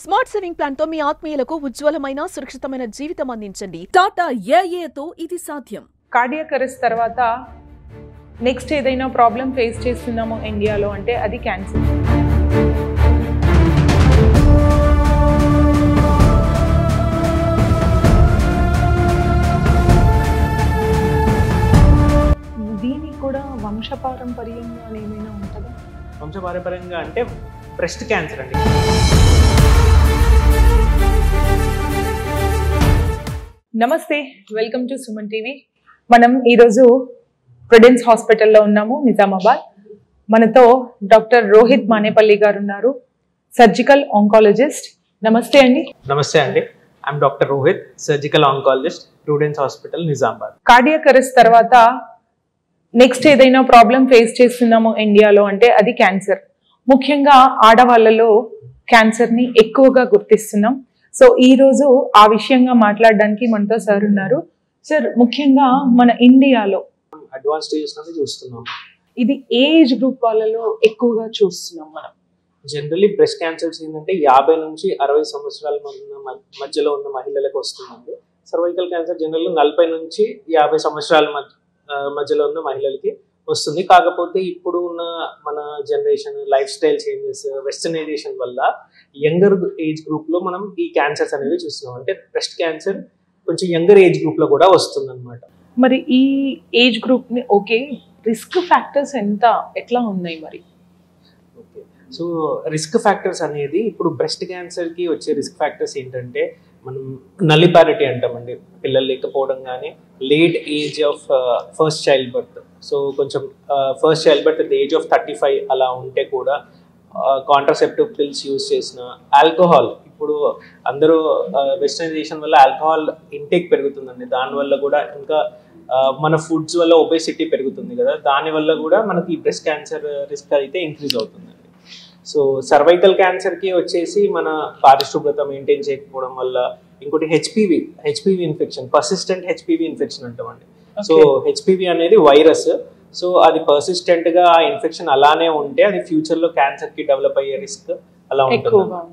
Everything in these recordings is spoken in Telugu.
స్మార్ట్ సేవింగ్ ప్లాన్ తో మీ ఆత్మీయులకు ఉజ్వలమైన సురక్షితమైన జీవితం అందించండి. టాటా ఏఏతో ఇది సాధ్యం. కార్డియాక్ అరెస్ట్ తర్వాత నెక్స్ట్ ఏదైనా ప్రాబ్లం ఫేస్ చేస్తున్నాము ఇండియాలో అంటే అది క్యాన్సర్. దీనికి కూడా వంశపారంపర్యంగా ఏమైనా ఉంటుందా? వంశపారంపర్యంగా అంటే బ్రెస్ట్ క్యాన్సర్ అండి. నమస్తే, వెల్కమ్ టు సుమన్ టీవీ. మనం ఈరోజు ప్రుడెన్స్ హాస్పిటల్లో ఉన్నాము, నిజామాబాద్. మనతో డాక్టర్ రోహిత్ మానేపల్లి గారు ఉన్నారు, సర్జికల్ ఆంకాలజిస్ట్. నమస్తే అండి. నమస్తే అండి, I'm doctor Rohit, surgical oncologist, prudence hospital, Nizamabad. Cardiac arrest తర్వాత నెక్స్ట్ ఏదైనా ప్రాబ్లం ఫేస్ చేస్తున్నాము ఇండియాలో అంటే అది క్యాన్సర్. ముఖ్యంగా ఆడవాళ్ళలో క్యాన్సర్ని ఎక్కువగా గుర్తిస్తున్నాం. సో ఈ రోజు ఆ విషయంగా మాట్లాడడానికి మనతో సార్ ఉన్నారు. సార్, ముఖ్యంగా మన ఇండియాలో అడ్వాన్స్ స్టేజెస్ అనేది చూస్తున్నాం. ఇది ఏజ్ గ్రూప్ వాళ్ళలో ఎక్కువగా చూస్తున్నాం మనం. జనరల్లీ బ్రెస్ట్ క్యాన్సర్స్ ఏంటంటే 50 నుంచి 60 సంవత్సరాల మధ్యలో ఉన్న మహిళలకు వస్తుందండి. సర్వైకల్ క్యాన్సర్ జనరల్ 40 నుంచి 50 సంవత్సరాల మధ్యలో ఉన్న మహిళలకి వస్తుంది. కాకపోతే ఇప్పుడు ఉన్న మన generation life style changes, westernisation వల్ల యంగర్ ఏజ్ గ్రూప్ లో మనం ఈ క్యాన్సర్స్ అనేవి చూస్తున్నాం. అంటే బ్రెస్ట్ క్యాన్సర్ కొంచెం యంగర్ ఏజ్ గ్రూప్ లో కూడా వస్తుంది అనమాట. మరి ఈ ఏజ్ గ్రూప్ ని ఓకే, రిస్క్ ఫ్యాక్టర్స్ ఎట్లా ఉన్నాయి మరి? ఓకే, సో రిస్క్ ఫ్యాక్టర్స్ అనేది ఇప్పుడు బ్రెస్ట్ క్యాన్సర్ కి వచ్చే రిస్క్ ఫ్యాక్టర్స్ ఏంటంటే మనం నల్లిపారిటీ అంటామండి, పిల్లలు లేకపోవడం, కానీ late age of first child birth. So కొంచెం first child birth at the age of 35 అలా ఉంటే కూడా కాంట్రాసెప్టివ్ పిల్స్ యూజ్ చేసిన, ఆల్కహాల్, ఇప్పుడు అందరూ వెస్టర్నైజేషన్ వల్ల ఆల్కహాల్ ఇంటేక్ పెరుగుతుందండి. దానివల్ల కూడా ఇంకా మన ఫుడ్స్ వల్ల ఒబేసిటీ పెరుగుతుంది కదా, దానివల్ల కూడా మనకి బ్రెస్ట్ క్యాన్సర్ రిస్క్ అయితే ఇంక్రీజ్ అవుతుందండి. సో సర్వైకల్ క్యాన్సర్కి వచ్చేసి మన పారిశుభ్రత మెయింటైన్ చేయకపోవడం వల్ల, ఇంకోటి HPV infection, persistent HPV infection అంటామండి. సో హెచ్పివి అనేది వైరస్. సో అది పర్సిస్టెంట్గా ఆ ఇన్ఫెక్షన్ అలానే ఉంటే అది ఫ్యూచర్లో క్యాన్సర్కి డెవలప్ అయ్యే రిస్క్ అలా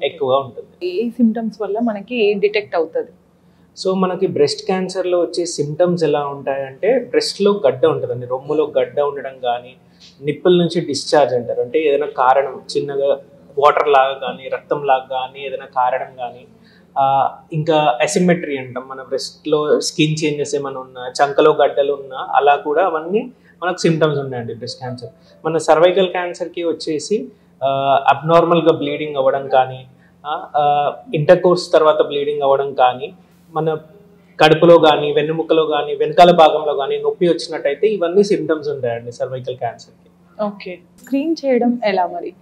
ఎక్కువగా ఉంటుంది. ఏ సిమ్టమ్స్ వల్ల మనకి డిటెక్ట్ అవుతుంది? సో మనకి బ్రెస్ట్ క్యాన్సర్లో వచ్చే సిమ్టమ్స్ ఎలా ఉంటాయంటే, బ్రెస్ట్లో గడ్డ ఉంటుందండి, రొమ్ములో గడ్డ ఉండడం కానీ, నిప్పుల నుంచి డిశ్చార్జ్ అంటారు, అంటే ఏదైనా కారణం చిన్నగా వాటర్ లాగా కానీ, రక్తం లాగా కానీ, ఏదైనా కారణం కానీ, ఇంకా అసిమెట్రీ అంటాం, మన బ్రెస్ట్లో స్కిన్ చేంజెస్ ఏమైనా ఉన్నా, చంకలో గడ్డలు ఉన్నా, అలా కూడా అవన్నీ మనకు సిమ్టమ్స్ ఉన్నాయండి బ్రెస్ట్ క్యాన్సర్. మన సర్వైకల్ క్యాన్సర్కి వచ్చేసి అబ్నార్మల్గా బ్లీడింగ్ అవ్వడం కానీ, ఇంటర్ కోర్స్ తర్వాత బ్లీడింగ్ అవ్వడం కానీ, మన కడుపులో కానీ, వెన్నుముక్కలో కానీ, వెనకాల భాగంలో కానీ నొప్పి వచ్చినట్టయితే ఇవన్నీ సిమ్టమ్స్ ఉంటాయండి సర్వైకల్ క్యాన్సర్కి. ఓకే, స్క్రీన్ చేయడం ఎలా మరి?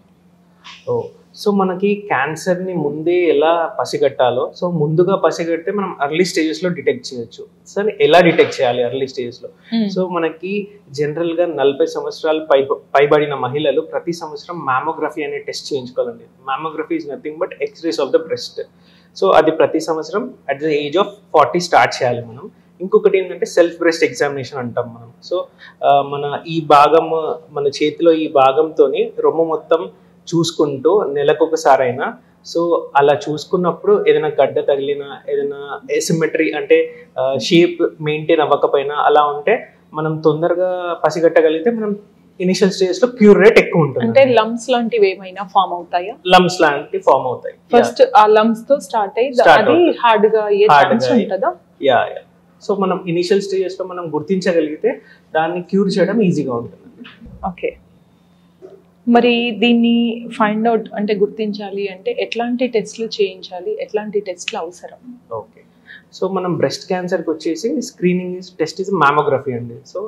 సో మనకి క్యాన్సర్ని ముందే ఎలా పసిగట్టాలో, సో ముందుగా పసిగడితే మనం అర్లీ స్టేజెస్లో డిటెక్ట్ చేయొచ్చు. సరే, ఎలా డిటెక్ట్ చేయాలి అర్లీ స్టేజెస్లో? సో మనకి జనరల్గా 40 సంవత్సరాలు పైబడిన మహిళలు ప్రతి సంవత్సరం మ్యామోగ్రఫీ అనే టెస్ట్ చేయించుకోవాలండి. Mammography is nothing but x-rays of the breast. So అది ప్రతి సంవత్సరం at the age of 40 start చేయాలి మనం. ఇంకొకటి ఏంటంటే సెల్ఫ్ బ్రెస్ట్ ఎగ్జామినేషన్ అంటాం మనం. సో మన ఈ భాగం, మన చేతిలో ఈ భాగంతో రొమ్ము మొత్తం చూసుకుంటూ నెలకొకసారైనా, సో అలా చూసుకున్నప్పుడు ఏదైనా గడ్డ తగిలినా, ఏదైనా ఎసిమెట్రీ అంటే షేప్ మెయింటైన్ అవ్వకపోయినా అలా ఉంటే మనం తొందరగా పసిగట్టగలిగితే మనం ఇనిషియల్ స్టేజ్ లో క్యూర్ రేట్ ఎక్కువ ఉంటుంది. అంటే లంప్స్ లాంటివి ఏమైనా ఫామ్ అవుతాయా? లంప్స్ లాంటివి ఫామ్ అవుతాయి. ఫస్ట్ ఆ లంప్స్ తో స్టార్ట్ అయ్యి అది హార్డ్ గా అయ్యే ఛాన్స్ ఉంటుందా? యా. సో మనం ఇనిషియల్ స్టేజెస్ లో మనం గుర్తించగలిగితే దాన్ని క్యూర్ చేయడం ఈజీగా ఉంటుంది. ఓకే, మరి దీన్ని ఫైండ్ అవుట్ అంటే గుర్తించాలి అంటే ఎట్లాంటి టెస్ట్లు చేయించాలి, ఎట్లాంటి టెస్ట్లు అవసరం? ఓకే, సో మనం బ్రెస్ట్ క్యాన్సర్కి వచ్చేసి స్క్రీనింగ్ టెస్ట్ ఇస్ మ్యామోగ్రఫీ అండి. సో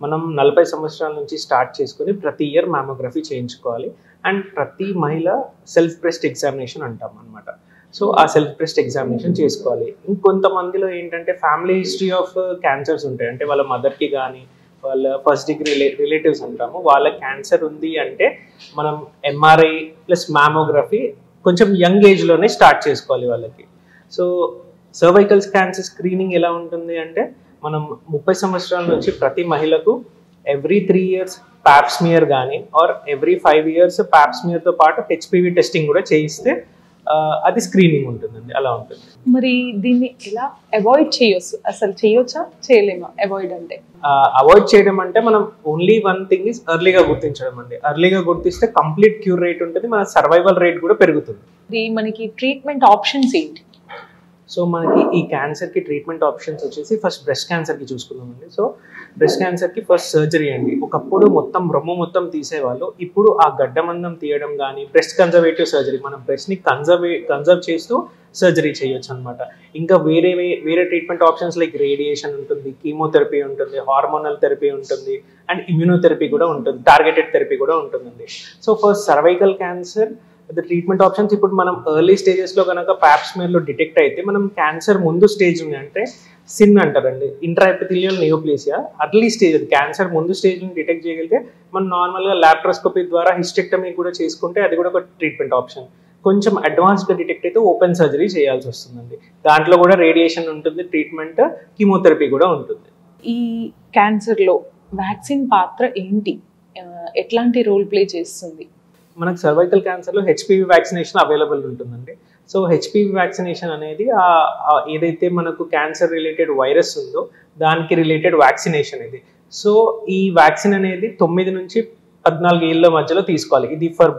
మనం 40 సంవత్సరాల నుంచి స్టార్ట్ చేసుకుని ప్రతి ఇయర్ మ్యామోగ్రఫీ చేయించుకోవాలి. అండ్ ప్రతి మహిళ సెల్ఫ్ బ్రెస్ట్ ఎగ్జామినేషన్ అంటాం అనమాట. సో ఆ సెల్ఫ్ బ్రెస్ట్ ఎగ్జామినేషన్ చేసుకోవాలి. ఇంకొంతమందిలో ఏంటంటే ఫ్యామిలీ హిస్టరీ ఆఫ్ క్యాన్సర్స్ ఉంటాయి, అంటే వాళ్ళ మదర్కి కానీ, వాళ్ళ ఫస్ట్ డిగ్రీ రిలేటివ్స్ అంటాము, వాళ్ళ క్యాన్సర్ ఉంది అంటే మనం ఎంఆర్ఐ ప్లస్ మ్యామోగ్రఫీ కొంచెం యంగ్ ఏజ్లోనే స్టార్ట్ చేసుకోవాలి వాళ్ళకి. సో సర్వైకల్ క్యాన్సర్ స్క్రీనింగ్ ఎలా ఉంటుంది అంటే, మనం 30 సంవత్సరాల నుంచి ప్రతి మహిళకు ఎవ్రీ 3 years ప్యాప్స్మియర్ కానీ ఆర్ ఎవ్రీ 5 years ప్యాప్స్మియర్తో పాటు హెచ్పివి టెస్టింగ్ కూడా చేయిస్తే అది స్క్రీనింగ్ ఉంటుందండి, అలా ఉంటుంది. మరి దీన్ని ఎలా అవాయిడ్ చేయొచ్చు, అసలు చేయొచ్చా చేయలేమా అవాయిడ్ అంటే? అవాయిడ్ చేయడం అంటే మనం ఓన్లీ వన్ థింగ్ ఇస్ ఎర్లీగా గుర్తించడం అండి. ఎర్లీగా గుర్తిస్తే కంప్లీట్ క్యూర్ రేట్ ఉంటుంది, మన సర్వైవల్ రేట్ కూడా పెరుగుతుంది. మనకి ట్రీట్మెంట్ ఆప్షన్స్ ఏంటి? సో మనకి ఈ క్యాన్సర్కి ట్రీట్మెంట్ ఆప్షన్స్ వచ్చేసి ఫస్ట్ బ్రెస్ట్ క్యాన్సర్కి చూసుకుందామండి. సో బ్రెస్ట్ క్యాన్సర్కి ఫస్ట్ సర్జరీ అండి. ఒకప్పుడు మొత్తం రొమ్ము మొత్తం తీసేవాళ్ళు, ఇప్పుడు ఆ గడ్డమందం తీయడం కానీ బ్రెస్ట్ కన్జర్వేటివ్ సర్జరీ, మనం బ్రెస్ట్ని కన్జర్వ్ చేస్తూ సర్జరీ చేయొచ్చు అనమాట. ఇంకా వేరే ట్రీట్మెంట్ ఆప్షన్స్ లైక్ రేడియేషన్ ఉంటుంది, కీమోథెరపీ ఉంటుంది, హార్మోనల్ థెరపీ ఉంటుంది, అండ్ ఇమ్యూనోథెరపీ కూడా ఉంటుంది, టార్గెటెడ్ థెరపీ కూడా ఉంటుందండి. So first cervical cancer treatment options ఇప్పుడు మనం ఎర్లీ స్టేజెస్లో కనుక ప్యాప్ స్మియర్లో డిటెక్ట్ అయితే మనం క్యాన్సర్ ముందు స్టేజ్ ఉంది అంటే సిన్ అంటారండి, ఇంట్రాఎపిథీలియల్ నియోప్లేసియా. అర్లీ స్టేజ్ అది క్యాన్సర్ ముందు స్టేజ్ని డిటెక్ట్ చేయగలిగితే మనం నార్మల్గా ల్యాప్రోస్కోపీ ద్వారా హిస్టెక్టమీ కూడా చేసుకుంటే అది కూడా ఒక ట్రీట్మెంట్ ఆప్షన్. కొంచెం అడ్వాన్స్గా డిటెక్ట్ అయితే ఓపెన్ సర్జరీ చేయాల్సి వస్తుందండి. దాంట్లో కూడా రేడియేషన్ ఉంటుంది, ట్రీట్మెంట్ కీమోథెరపీ కూడా ఉంటుంది. ఈ క్యాన్సర్లో వ్యాక్సిన్ పాత్ర ఏంటి, ఎట్లాంటి రోల్ ప్లే చేస్తుంది? మనకు సర్వైకల్ క్యాన్సర్లో హెచ్పివి వ్యాక్సినేషన్ అవైలబుల్ ఉంటుందండి. సో హెచ్పివి వ్యాక్సినేషన్ అనేది ఏదైతే మనకు క్యాన్సర్ రిలేటెడ్ వైరస్ ఉందో దానికి రిలేటెడ్ వ్యాక్సినేషన్ ఇది. సో ఈ వ్యాక్సిన్ అనేది 9 నుంచి 14 ఏళ్ళ మధ్యలో తీసుకోవాలి. ఇది ఫర్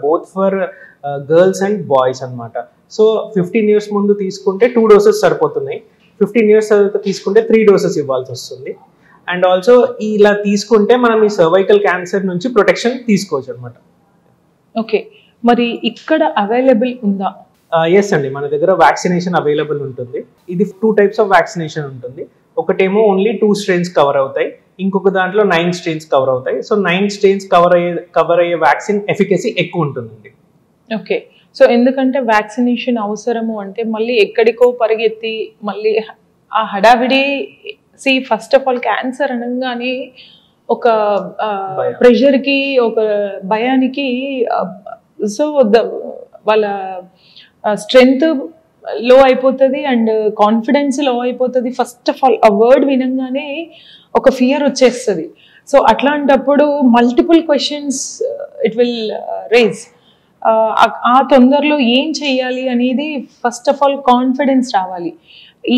గర్ల్స్ అండ్ బాయ్స్ అనమాట. సో 15 years ముందు తీసుకుంటే 2 doses సరిపోతున్నాయి, 15 years తర్వాత తీసుకుంటే 3 doses ఇవ్వాల్సి వస్తుంది. అండ్ ఆల్సో ఇలా తీసుకుంటే మనం ఈ సర్వైకల్ క్యాన్సర్ నుంచి ప్రొటెక్షన్ తీసుకోవచ్చు అనమాట. ఓకే, మరి ఇక్కడ అవైలబుల్ ఉందా? ఎస్ అండి, మన దగ్గర వ్యాక్సినేషన్ అవైలబుల్ ఉంటుంది. ఇది 2 types ఆఫ్ వ్యాక్సినేషన్ ఉంటుంది. ఒకటేమో ఓన్లీ 2 strains కవర్ అవుతాయి, ఇంకొక దాంట్లో 9 strains కవర్ అవుతాయి. సో 9 strains కవర్ అయ్యే వ్యాక్సిన్ ఎఫికసీ ఎక్కువ ఉంటుందండి. ఓకే, సో ఎందుకంటే వ్యాక్సినేషన్ అవసరము అంటే మళ్ళీ ఎక్కడికో పరిగెత్తి మళ్ళీ ఆ హడావిడి. ఫస్ట్ ఆఫ్ ఆల్ క్యాన్సర్ అనగానే ఒక ప్రెషర్కి, ఒక భయానికి, సో వాళ్ళ స్ట్రెంగ్త్ లో అయిపోతుంది అండ్ కాన్ఫిడెన్స్ లో అయిపోతుంది. ఫస్ట్ ఆఫ్ ఆల్ ఆ వర్డ్ వినంగానే ఒక ఫియర్ వచ్చేస్తుంది. సో అట్లాంటప్పుడు multiple questions it will raise. ఆ తొందరలో ఏం చెయ్యాలి అనేది ఫస్ట్ ఆఫ్ ఆల్ కాన్ఫిడెన్స్ రావాలి.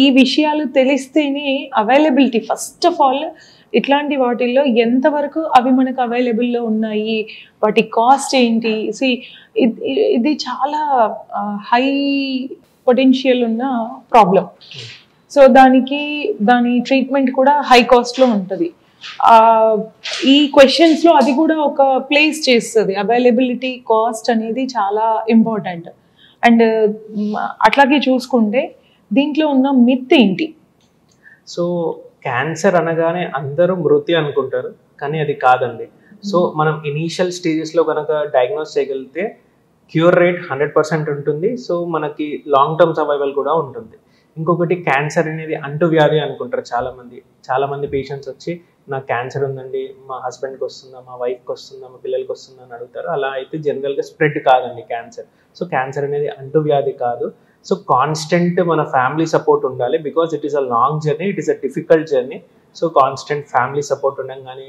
ఈ విషయాలు తెలిస్తేనే అవైలబిలిటీ, ఫస్ట్ ఆఫ్ ఆల్ ఇట్లాంటి వాటిల్లో ఎంతవరకు అవి మనకు అవైలబుల్లో ఉన్నాయి, వాటి కాస్ట్ ఏంటి. ఇది చాలా హై పొటెన్షియల్ ఉన్న ప్రాబ్లం. సో దాని ట్రీట్మెంట్ కూడా హై కాస్ట్లో ఉంటుంది. ఈ క్వశ్చన్స్లో అది కూడా ఒక ప్లేస్ చేస్తుంది. అవైలబిలిటీ, కాస్ట్ అనేది చాలా ఇంపార్టెంట్. అండ్ అట్లాగే చూసుకుంటే దీంట్లో ఉన్న మిత్ ఏంటి? సో క్యాన్సర్ అనగానే అందరూ మృతి అనుకుంటారు, కానీ అది కాదండి. సో మనం ఇనీషియల్ స్టేజెస్లో కనుక డయాగ్నోస్ చేయగలిగితే క్యూర్ రేట్ 100% ఉంటుంది. సో మనకి లాంగ్ టర్మ్ సర్వైవల్ కూడా ఉంటుంది. ఇంకొకటి, క్యాన్సర్ అనేది అంటువ్యాధి అనుకుంటారు చాలామంది పేషెంట్స్ వచ్చి నాకు క్యాన్సర్ ఉందండి, మా హస్బెండ్కి వస్తుందా, మా వైఫ్కి వస్తుందా, మా పిల్లలకి వస్తుందా అని అడుగుతారు. అలా అయితే జనరల్గా స్ప్రెడ్ కాదండి క్యాన్సర్. సో క్యాన్సర్ అనేది అంటువ్యాధి కాదు. సో కాన్స్టెంట్ మన ఫ్యామిలీ సపోర్ట్ ఉండాలి, because it is a long journey, it is a difficult journey. So constant family support ఉండడం కానీ,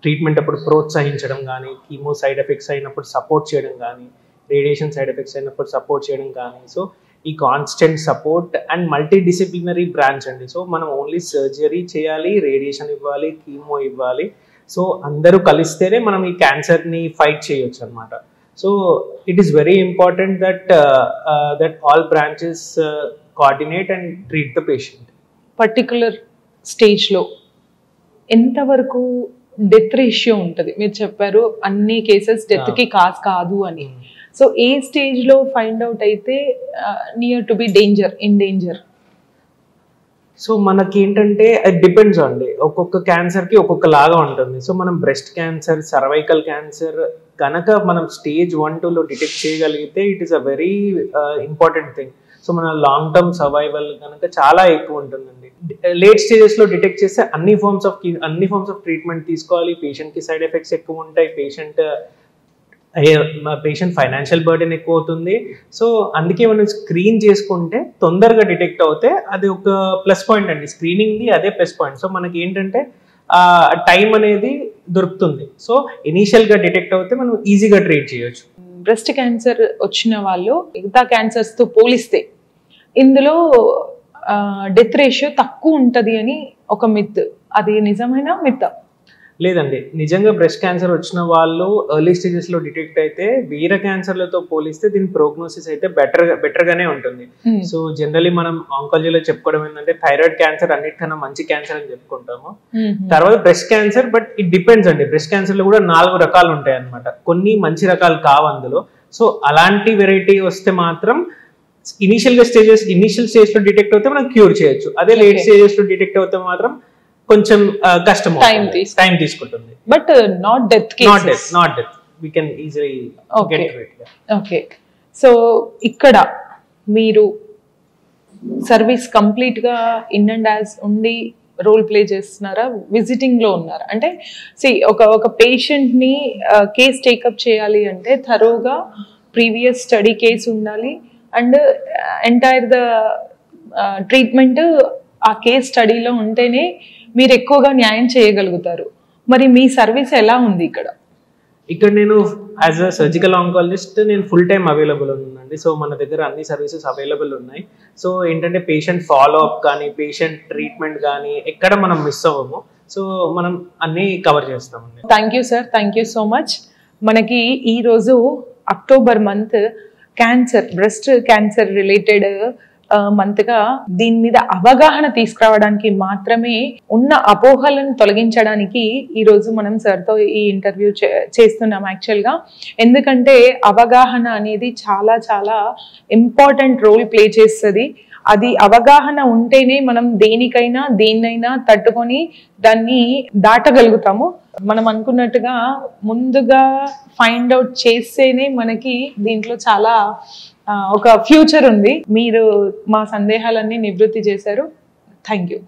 ట్రీట్మెంట్ అప్పుడు ప్రోత్సహించడం కానీ, కీమో సైడ్ ఎఫెక్ట్స్ అయినప్పుడు సపోర్ట్ చేయడం కానీ, రేడియేషన్ సైడ్ ఎఫెక్ట్స్ అయినప్పుడు సపోర్ట్ చేయడం కానీ. సో ఈ constant support and multi disciplinary branch అండి. సో మనం ఓన్లీ సర్జరీ చేయాలి, రేడియేషన్ ఇవ్వాలి, కీమో ఇవ్వాలి. సో అందరూ కలిస్తేనే మనం ఈ క్యాన్సర్ని ఫైట్ చేయొచ్చు అనమాట. So it is very important that all branches coordinate and treat the patient. Particular స్టేజ్లో ఎంతవరకు డెత్ రేషియో ఉంటుంది? మీరు చెప్పారు అన్ని కేసెస్ డెత్కి కాదు అని. సో ఏ స్టేజ్లో ఫైండ్ అవుట్ అయితే near to be in danger? So మనకి ఏంటంటే అది డిపెండ్స్ అండి, ఒక్కొక్క క్యాన్సర్కి ఒక్కొక్క లాగా ఉంటుంది. సో మనం బ్రెస్ట్ క్యాన్సర్, సర్వైకల్ క్యాన్సర్ కనుక మనం స్టేజ్ 1, 2లో డిటెక్ట్ చేయగలిగితే it is a very important thing. So మన లాంగ్ టర్మ్ సర్వైవల్ కనుక చాలా ఎక్కువ ఉంటుందండి. లేట్ స్టేజెస్లో డిటెక్ట్ చేస్తే అన్ని ఫార్మ్స్ ఆఫ్ ట్రీట్మెంట్ తీసుకోవాలి. పేషెంట్కి సైడ్ ఎఫెక్ట్స్ ఎక్కువ ఉంటాయి, పేషెంట్ ఫైనాన్షియల్ బర్డెన్ ఎక్కువ అవుతుంది. సో అందుకే మనం స్క్రీన్ చేసుకుంటే తొందరగా డిటెక్ట్ అవుతే అది ఒక ప్లస్ పాయింట్ అండి. స్క్రీనింగ్ది అదే ప్లస్ పాయింట్. సో మనకి ఏంటంటే టైం అనేది దొరుకుతుంది. సో ఇనీషియల్గా డిటెక్ట్ అవుతే మనం ఈజీగా ట్రీట్ చేయొచ్చు. బ్రెస్ట్ క్యాన్సర్ వచ్చిన వాళ్ళు మిగతా క్యాన్సర్స్తో పోలిస్తే ఇందులో డెత్ రేషియో తక్కువ ఉంటుంది అని ఒక మిత్, అది నిజమైన మిత్? లేదండి, నిజంగా బ్రెస్ట్ క్యాన్సర్ వచ్చిన వాళ్ళు ఎర్లీ స్టేజెస్ లో డిటెక్ట్ అయితే వేరే క్యాన్సర్లతో పోలిస్తే దీని ప్రోగ్నోసిస్ అయితే బెటర్ గానే ఉంటుంది. సో జనరలీ మనం ఆంకాలజీలో చెప్పుకోవడం ఏంటంటే థైరాయిడ్ క్యాన్సర్ అన్నిటికన్నా మంచి క్యాన్సర్ అని చెప్పుకుంటాము. తర్వాత breast cancer, but it depends అండి. బ్రెస్ట్ క్యాన్సర్ లో కూడా 4 రకాలు ఉంటాయి అనమాట, కొన్ని మంచి రకాలు కావు అందులో. సో అలాంటి వెరైటీ వస్తే మాత్రం ఇనిషియల్ స్టేజ్ లో డిటెక్ట్ అవుతే మనం క్యూర్ చేయొచ్చు. అదే లేట్ స్టేజెస్ లో డిటెక్ట్ అవుతే మాత్రం కొంచెం కష్టం, టైం తీసుకుంటుంది. But not death, not death, we can easily get to it. Okay, so ఇక్కడ మీరు సర్వీస్ కంప్లీట్ గా ఇన్ అండ్ యాజ్ ఉండి రోల్ ప్లే చేస్తున్నారా, విజిటింగ్ లో ఉన్నారా? అంటే ఒక పేషెంట్ ని కేస్ టేకప్ చేయాలి అంటే థరోగా ప్రీవియస్ స్టడీ కేస్ ఉండాలి అండ్ ఎంటైర్ ద ట్రీట్మెంట్ ఆ కేస్ స్టడీలో ఉంటేనే మీరు ఎక్కువగా న్యాయం చేయగలుగుతారు. మరి మీ సర్వీస్ ఎలా ఉంది ఇక్కడ? ఇక్కడ నేను యాజ్ అ సర్జికల్ ఆంకాలజిస్ట్ నేను ఫుల్ టైం అవైలబుల్ ఉన్నానండి. సో మన దగ్గర అన్ని సర్వీసెస్ అవైలబుల్ ఉన్నాయి. సో ఏంటంటే పేషెంట్ ఫాలో అప్ కానీ పేషెంట్ ట్రీట్మెంట్ కానీ ఎక్కడ మనం మిస్ అవ్వము. సో మనం అన్ని కవర్ చేస్తామండి. Thank you sir, thank you so much. మనకి ఈరోజు October month cancer, breast cancer related మంత్గా దీని మీద అవగాహన తీసుకురావడానికి మాత్రమే, ఉన్న అపోహలను తొలగించడానికి ఈరోజు మనం సార్తో ఈ ఇంటర్వ్యూ చేస్తున్నాం యాక్చువల్గా. ఎందుకంటే అవగాహన అనేది చాలా చాలా ఇంపార్టెంట్ రోల్ ప్లే చేస్తుంది. అది అవగాహన ఉంటేనే మనం దేన్నైనా తట్టుకొని దాన్ని దాటగలుగుతాము. మనం అనుకున్నట్టుగా ముందుగా ఫైండ్ అవుట్ చేస్తేనే మనకి దీంట్లో చాలా ఒక ఫ్యూచర్ ఉంది. మీరు మా సందేహాలన్నీ నివృత్తి చేశారు. Thank you.